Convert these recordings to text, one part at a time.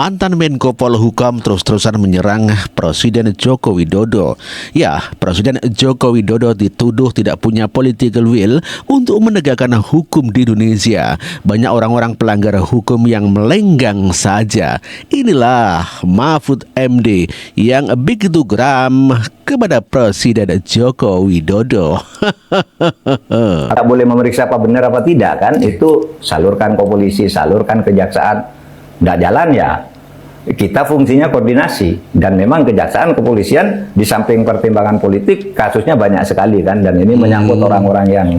mantan Menko Polhukam terus-terusan menyerang Presiden Joko Widodo. Ya, Presiden Joko Widodo dituduh tidak punya political will untuk menegakkan hukum di Indonesia. Banyak orang-orang pelanggar hukum yang melenggang saja. Inilah Mahfud MD yang begitu geram kepada Presiden Joko Widodo. Tak boleh memeriksa apa benar apa tidak kan, itu salurkan ke polisi, salurkan ke kejaksaan. Nggak jalan ya, kita fungsinya koordinasi. Dan memang kejaksaan, kepolisian di samping pertimbangan politik, kasusnya banyak sekali kan, dan ini menyangkut orang-orang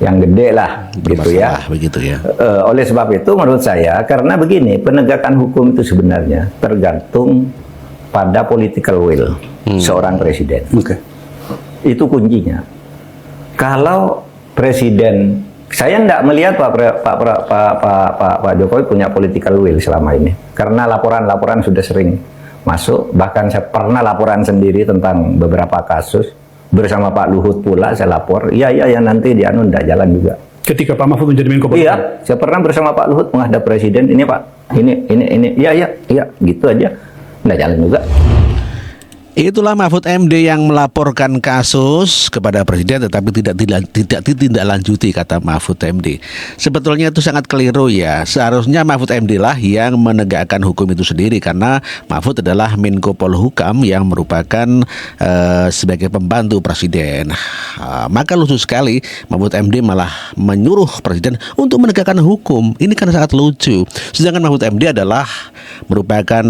yang gede lah, gitu ya. Begitu ya. Oleh sebab itu menurut saya, karena begini, penegakan hukum itu sebenarnya tergantung pada political will seorang presiden. Itu kuncinya. Kalau presiden, saya tidak melihat Pak Jokowi punya political will selama ini, karena laporan-laporan sudah sering masuk. Bahkan saya pernah laporan sendiri tentang beberapa kasus bersama Pak Luhut pula, saya lapor. Iya, nanti dia tidak jalan juga. Ketika Pak Mahfud menjadi Menko Polhukam? Iya, saya pernah bersama Pak Luhut menghadap presiden. Ini Pak, ini, iya, gitu aja, tidak jalan juga. Itulah Mahfud MD yang melaporkan kasus kepada Presiden tetapi tidak ditindaklanjuti, kata Mahfud MD. Sebetulnya itu sangat keliru ya. Seharusnya Mahfud MD lah yang menegakkan hukum itu sendiri, karena Mahfud adalah Menko Polhukam yang merupakan sebagai pembantu Presiden. Maka lucu sekali Mahfud MD malah menyuruh Presiden untuk menegakkan hukum. Ini kan sangat lucu. Sedangkan Mahfud MD adalah merupakan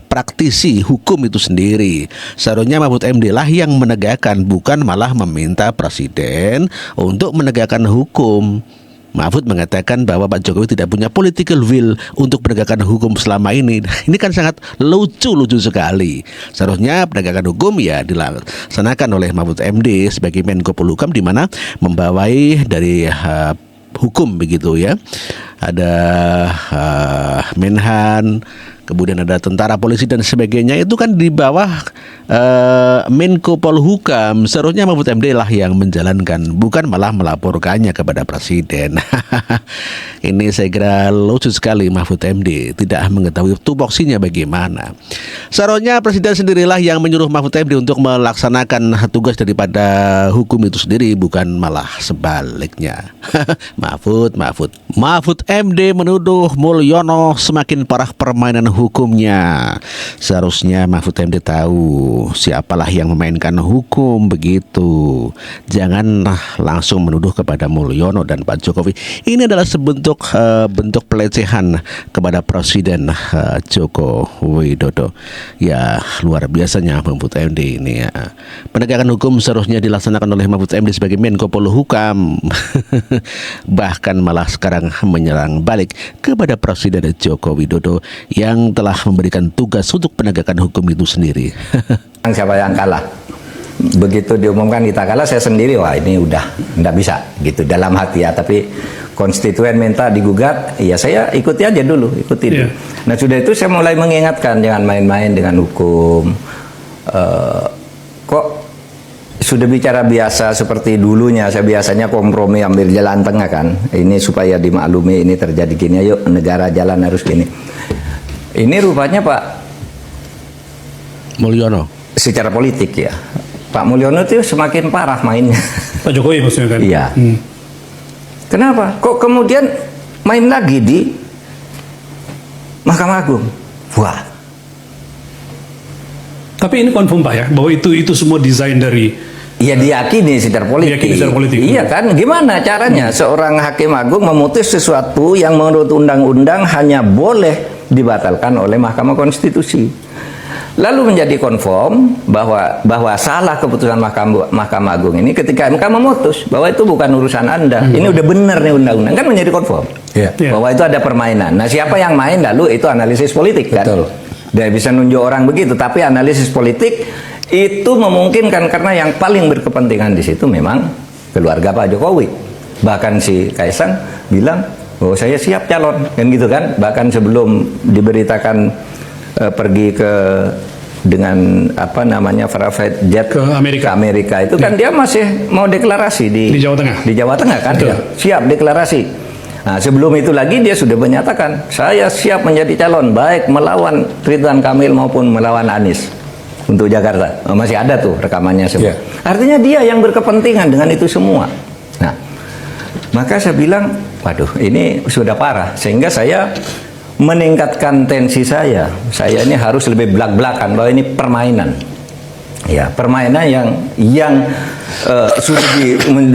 praktisi hukum itu sendiri. Seharusnya Mahfud MD lah yang menegakkan, bukan malah meminta Presiden untuk menegakkan hukum. Mahfud mengatakan bahwa Pak Jokowi tidak punya political will untuk menegakkan hukum selama ini. Ini kan sangat lucu sekali. Seharusnya penegakan hukum ya dilaksanakan oleh Mahfud MD sebagai Menko Polhukam, di mana membawai dari hukum begitu ya. Ada Menhan, kemudian ada tentara, polisi dan sebagainya, itu kan di bawah Menko Polhukam. Seharusnya Mahfud MD lah yang menjalankan, bukan malah melaporkannya kepada Presiden. Ini saya kira lucu sekali. Mahfud MD tidak mengetahui tupoksinya bagaimana. Seharusnya Presiden sendirilah yang menyuruh Mahfud MD untuk melaksanakan tugas daripada hukum itu sendiri, bukan malah sebaliknya. Mahfud MD menuduh Mulyono semakin parah permainan hukumnya. Seharusnya Mahfud MD tahu siapalah yang memainkan hukum begitu. Jangan langsung menuduh kepada Mulyono dan Pak Jokowi. Ini adalah sebentuk bentuk pelecehan kepada Presiden Joko Widodo. Ya, luar biasanya Mahfud MD ini ya. Penegakan hukum seharusnya dilaksanakan oleh Mahfud MD sebagai Menko Polhukam. Bahkan malah sekarang menyerang balik kepada Presiden Joko Widodo yang telah memberikan tugas untuk penegakan hukum itu sendiri. Siapa yang kalah? Begitu diumumkan kita kalah, saya sendiri, wah ini udah nggak bisa gitu dalam hati ya. Tapi konstituen minta digugat, ya saya ikuti aja dulu, ikutin. Yeah. Nah sudah itu saya mulai mengingatkan, jangan main-main dengan hukum. Kok sudah bicara biasa seperti dulunya, saya biasanya kompromi ambil jalan tengah kan. Ini supaya dimaklumi ini terjadi gini, ayo negara jalan harus gini. Ini rupanya Pak Mulyono secara politik ya, Pak Mulyono itu semakin parah mainnya. Pak Jokowi maksudnya kan? Iya. Kenapa? Kok kemudian main lagi di Mahkamah Agung? Wah. Tapi ini confirm Pak ya, bahwa itu semua desain dari... Ya diyakini secara politik. Diyakini secara politik. Iya kan? Gimana caranya seorang hakim agung memutus sesuatu yang menurut undang-undang hanya boleh dibatalkan oleh Mahkamah Konstitusi. Lalu menjadi konform bahwa salah keputusan Mahkamah Agung ini ketika MK memutus bahwa itu bukan urusan Anda. Ini udah benar nih undang-undang, kan menjadi konform. Bahwa itu ada permainan. Nah, siapa yang main lalu itu analisis politik kan. Betul. Dia bisa nunjuk orang begitu, tapi analisis politik itu memungkinkan karena yang paling berkepentingan di situ memang keluarga Pak Jokowi. Bahkan si Kaisang bilang, "Oh, saya siap calon." Kan gitu kan. Bahkan sebelum diberitakan pergi ke dengan apa namanya private jet ke Amerika, itu kan dia masih mau deklarasi di Jawa Tengah. Di Jawa Tengah kan. Betul. Siap deklarasi. Nah, sebelum itu lagi dia sudah menyatakan, saya siap menjadi calon baik melawan Ridwan Kamil maupun melawan Anies untuk Jakarta. Masih ada tuh rekamannya semua. Artinya dia yang berkepentingan dengan itu semua. Nah, maka saya bilang, waduh, ini sudah parah. Sehingga saya meningkatkan tensi saya. Saya ini harus lebih belak-belakan bahwa ini permainan. Ya, permainan yang sudah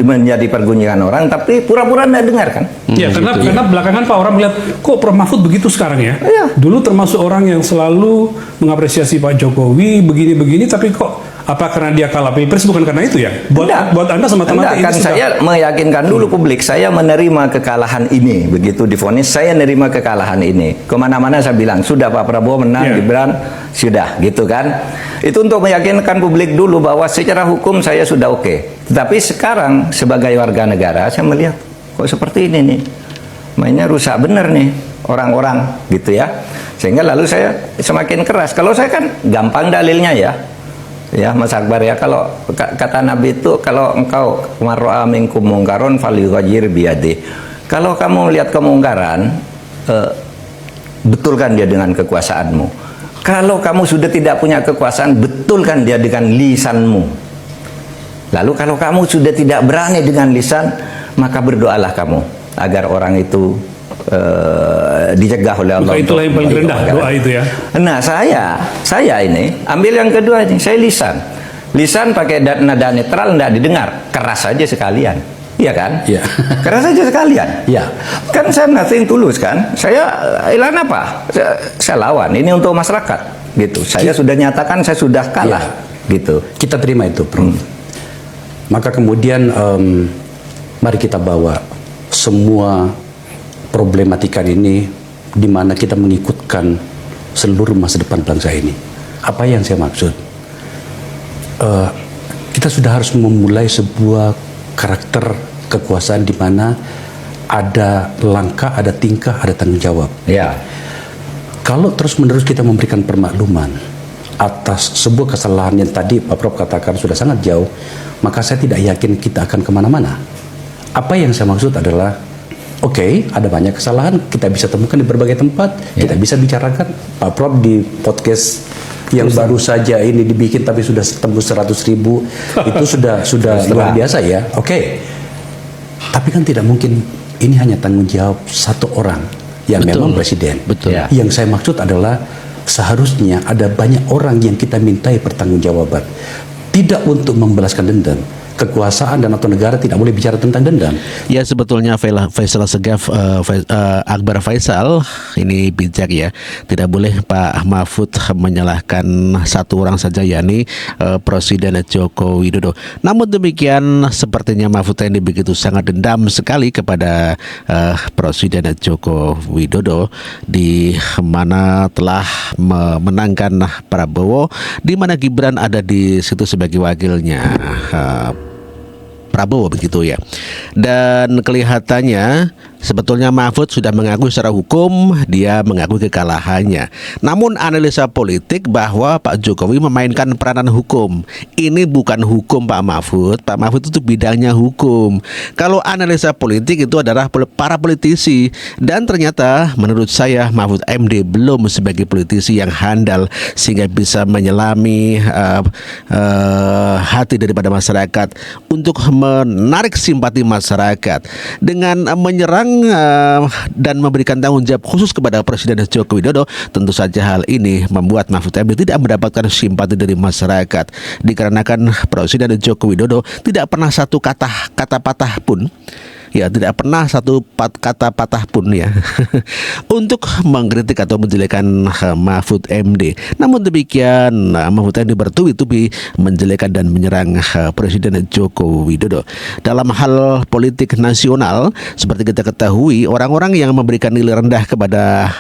menjadi pergunjingan orang, tapi pura-pura tidak dengar kan? Ya, karena belakangan Pak orang melihat kok Prof Mahfud begitu sekarang ya. Iya. Dulu termasuk orang yang selalu mengapresiasi Pak Jokowi begini-begini, tapi kok apa karena dia kalah pilpres? Bukan karena itu ya? Buat Anda semata-mata ini kan saya meyakinkan dulu publik, saya menerima kekalahan ini. Begitu divonis, saya menerima kekalahan ini. Kemana-mana saya bilang, sudah Pak Prabowo menang, Gibran, sudah, gitu kan. Itu untuk meyakinkan publik dulu bahwa secara hukum saya sudah oke. Tetapi sekarang sebagai warga negara, saya melihat, kok seperti ini nih. Mainnya rusak bener nih orang-orang, gitu ya. Sehingga lalu saya semakin keras. Kalau saya kan gampang dalilnya ya. Ya Mas Akbar ya, kalau kata Nabi itu, kalau engkau mar'a minkum mungkaron falyughayyir biyadi. Kalau kamu melihat kemungkaran, betulkan dia dengan kekuasaanmu. Kalau kamu sudah tidak punya kekuasaan, betulkan dia dengan lisanmu. Lalu kalau kamu sudah tidak berani dengan lisan, maka berdoalah kamu agar orang itu dicegah oleh Allah. Itulah yang paling rendah doa itu ya. Nah, saya ini ambil yang kedua ini, saya lisan pakai nada netral, tidak didengar, keras saja sekalian, iya kan? Iya. Keras saja sekalian. Iya. Kan saya nothing tulus kan? Saya ilan apa? Saya lawan. Ini untuk masyarakat, gitu. Saya sudah nyatakan saya sudah kalah, gitu. Kita terima itu, Prof. Maka kemudian mari kita bawa semua problematika ini di mana kita mengikutkan seluruh masa depan bangsa ini. Apa yang saya maksud? Kita sudah harus memulai sebuah karakter kekuasaan di mana ada langkah, ada tingkah, ada tanggung jawab. Ya. Kalau terus-menerus kita memberikan permakluman atas sebuah kesalahan yang tadi Pak Prof katakan sudah sangat jauh, maka saya tidak yakin kita akan kemana-mana. Apa yang saya maksud adalah, oke, ada banyak kesalahan, kita bisa temukan di berbagai tempat, kita bisa bicarakan. Pak Prof di podcast yang baru saja ini dibikin tapi sudah tembus 100.000, itu sudah luar biasa ya. Oke. Tapi kan tidak mungkin ini hanya tanggung jawab satu orang yang memang presiden. Betul. Ya. Yang saya maksud adalah seharusnya ada banyak orang yang kita mintai pertanggungjawaban. Tidak untuk membalaskan dendam. Kekuasaan dan atau negara tidak boleh bicara tentang dendam. Ya, sebetulnya Faisal Segaf, Akbar Faisal ini bijak ya. Tidak boleh Pak Mahfud menyalahkan satu orang saja, yakni Presiden Joko Widodo. Namun demikian sepertinya Mahfud ini begitu sangat dendam sekali kepada Presiden Joko Widodo, di mana telah memenangkan Prabowo, di mana Gibran ada di situ sebagai wakilnya Prabowo, begitu ya. Dan kelihatannya sebetulnya Mahfud sudah mengakui secara hukum dia mengakui kekalahannya. Namun analisa politik bahwa Pak Jokowi memainkan peranan hukum. Ini bukan hukum Pak Mahfud. Pak Mahfud itu bidangnya hukum. Kalau analisa politik itu adalah para politisi. Dan ternyata menurut saya Mahfud MD belum sebagai politisi yang handal sehingga bisa menyelami hati daripada masyarakat untuk menarik simpati masyarakat dengan menyerang dan memberikan tanggung jawab khusus kepada Presiden Joko Widodo. Tentu saja hal ini membuat Mahfud MD tidak mendapatkan simpati dari masyarakat, dikarenakan Presiden Joko Widodo tidak pernah satu kata patah pun, ya tidak pernah satu kata patah pun ya untuk mengkritik atau menjelekan Mahfud MD. Namun demikian Mahfud MD bertubi-tubi menjelekan dan menyerang Presiden Joko Widodo. Dalam hal politik nasional, seperti kita ketahui, orang-orang yang memberikan nilai rendah kepada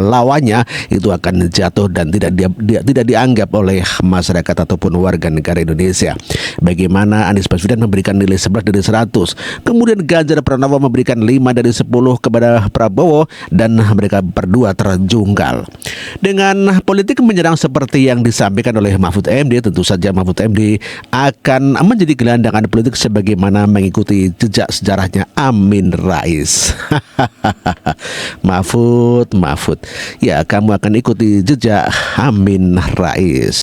lawannya itu akan jatuh dan tidak dianggap oleh masyarakat ataupun warga negara Indonesia. Bagaimana Anies Baswedan memberikan nilai 11 dari 100. Kemudian Ganjar Pranowo memberikan 5 dari 10 kepada Prabowo dan mereka berdua terjungkal. Dengan politik menyerang seperti yang disampaikan oleh Mahfud MD, tentu saja Mahfud MD akan menjadi gelandangan politik sebagaimana mengikuti jejak sejarahnya Amin Rais. Mahfud, ya kamu akan ikuti jejak Amin Rais.